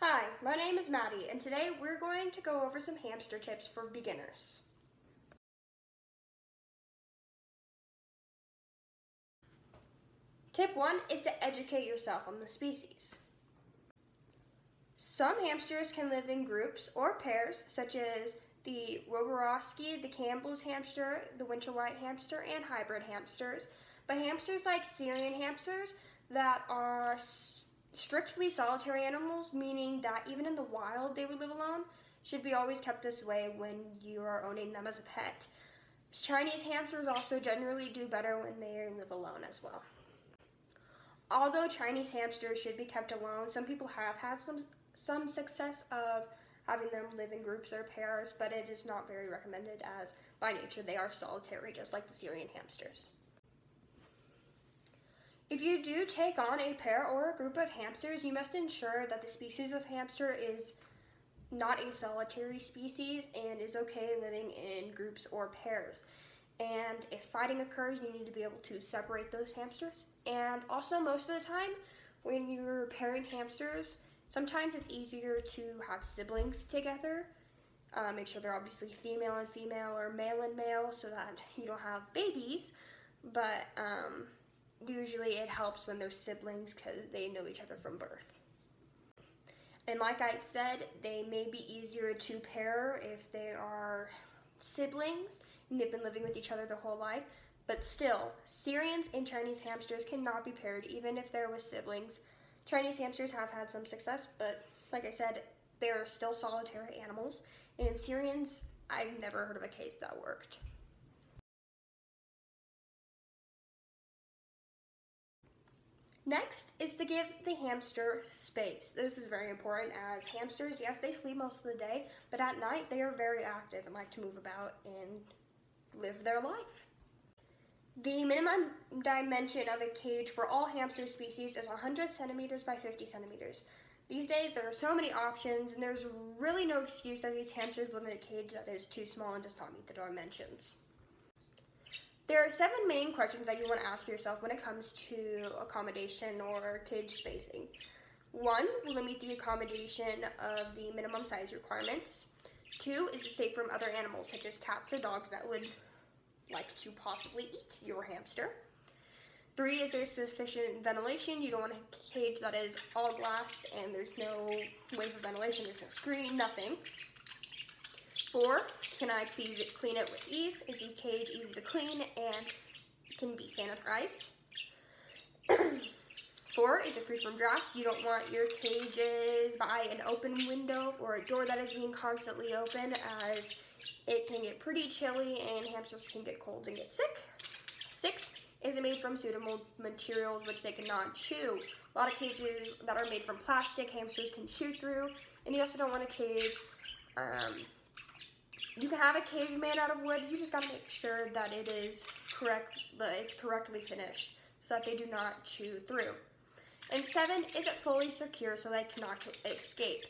Hi, my name is Maddie, and today we're going to go over some hamster tips for beginners. Tip 1 is to educate yourself on the species. Some hamsters can live in groups or pairs, such as the Roborowski, the Campbell's hamster, the winter white hamster, and hybrid hamsters. But hamsters like Syrian hamsters that are strictly solitary animals, meaning that even in the wild they would live alone, should be always kept this way when you are owning them as a pet. Chinese hamsters also generally do better when they live alone as well. Although Chinese hamsters should be kept alone, some people have had some success of having them live in groups or pairs, but it is not very recommended as by nature they are solitary, just like the Syrian hamsters. If you do take on a pair or a group of hamsters, you must ensure that the species of hamster is not a solitary species and is okay living in groups or pairs. And if fighting occurs, you need to be able to separate those hamsters. And also, most of the time, when you're pairing hamsters, sometimes it's easier to have siblings together. Make sure they're obviously female and female or male and male so that you don't have babies. But usually it helps when they're siblings because they know each other from birth. And like I said, they may be easier to pair if they are siblings and they've been living with each other their whole life. But still, Syrians and Chinese hamsters cannot be paired even if they're with siblings. Chinese hamsters have had some success, but like I said, they're still solitary animals. And Syrians, I've never heard of a case that worked. Next is to give the hamster space. This is very important as hamsters, yes, they sleep most of the day, but at night they are very active and like to move about and live their life. The minimum dimension of a cage for all hamster species is 100 centimeters by 50 centimeters. These days there are so many options and there's really no excuse that these hamsters live in a cage that is too small and does not meet the dimensions. There are 7 main questions that you want to ask yourself when it comes to accommodation or cage spacing. 1, will it meet the accommodation of the minimum size requirements? 2, is it safe from other animals such as cats or dogs that would like to possibly eat your hamster? 3, is there sufficient ventilation? You don't want a cage that is all glass and there's no way for ventilation, there's no screen, nothing. 4, can I please clean it with ease? Is the cage easy to clean and can be sanitized? 4, is it free from drafts? You don't want your cages by an open window or a door that is being constantly open, as it can get pretty chilly and hamsters can get cold and get sick. 6, is it made from suitable materials which they cannot chew? A lot of cages that are made from plastic, hamsters can chew through, and you also don't want a cage. You can have a cage made out of wood, you just gotta make sure that it's correctly finished so that they do not chew through. And 7, is it fully secure so they cannot escape?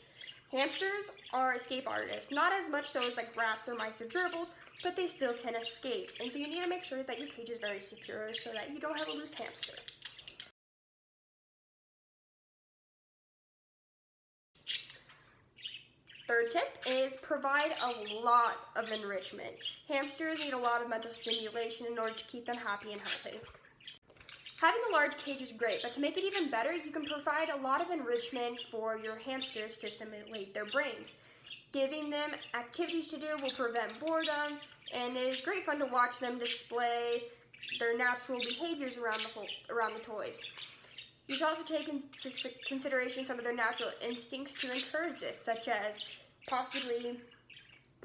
Hamsters are escape artists, not as much so as like rats or mice or gerbils, but they still can escape. And so you need to make sure that your cage is very secure so that you don't have a loose hamster. Third tip is provide a lot of enrichment. Hamsters need a lot of mental stimulation in order to keep them happy and healthy. Having a large cage is great, but to make it even better, you can provide a lot of enrichment for your hamsters to stimulate their brains. Giving them activities to do will prevent boredom, and it is great fun to watch them display their natural behaviors around the toys. You should also take into consideration some of their natural instincts to encourage this, such as possibly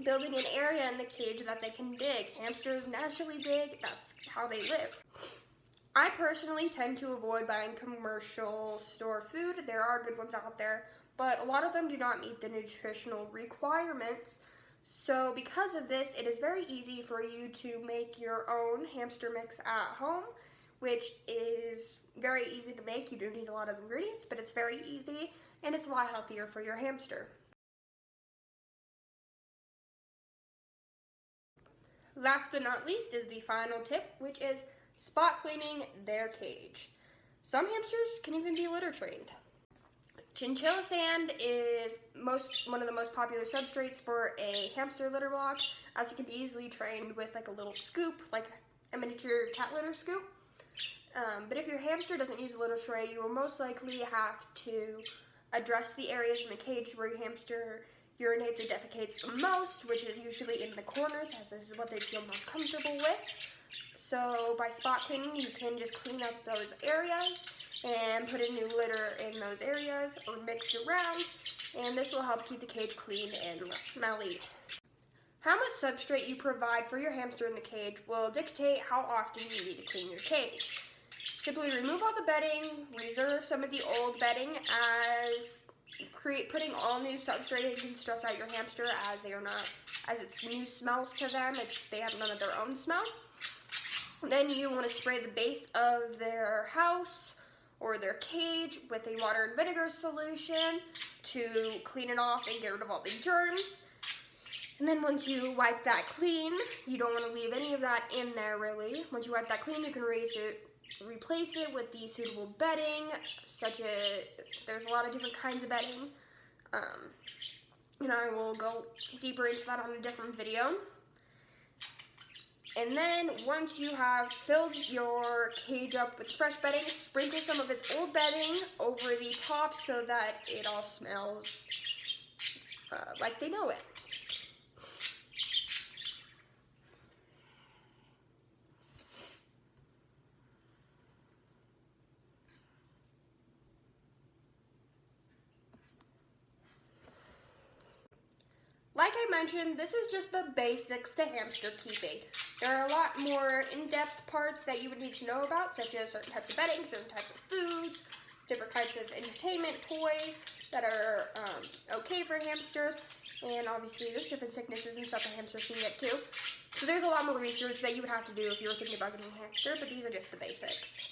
building an area in the cage that they can dig. Hamsters naturally dig, that's how they live. I personally tend to avoid buying commercial store food. There are good ones out there, but a lot of them do not meet the nutritional requirements. So because of this, it is very easy for you to make your own hamster mix at home, which is very easy to make. You do need a lot of ingredients, but it's very easy and it's a lot healthier for your hamster. Last but not least is the final tip, which is spot cleaning their cage. Some hamsters can even be litter trained. Chinchilla sand is one of the most popular substrates for a hamster litter box, as it can be easily trained with like a little scoop, like a miniature cat litter scoop. But if your hamster doesn't use a litter tray, you will most likely have to address the areas in the cage where your hamster urinates or defecates the most, which is usually in the corners, as this is what they feel most comfortable with. So by spot cleaning, you can just clean up those areas and put a new litter in those areas or mix it around, and this will help keep the cage clean and less smelly. How much substrate you provide for your hamster in the cage will dictate how often you need to clean your cage. Simply remove all the bedding, reserve some of the old bedding, as putting all new substrate can stress out your hamster, as it's new smells to them. They have none of their own smell. Then you want to spray the base of their house or their cage with a water and vinegar solution to clean it off and get rid of all the germs. And then once you wipe that clean, you don't want to leave any of that in there really. Once you wipe that clean, you can replace it with the suitable bedding, there's a lot of different kinds of bedding. And I will go deeper into that on a different video. And then once you have filled your cage up with fresh bedding, sprinkle some of its old bedding over the top so that it all smells like they know it. Like I mentioned, this is just the basics to hamster keeping. There are a lot more in-depth parts that you would need to know about, such as certain types of bedding, certain types of foods, different kinds of entertainment toys that are okay for hamsters, and obviously there's different sicknesses and stuff that hamsters can get too. So there's a lot more research that you would have to do if you were thinking about getting a hamster, but these are just the basics.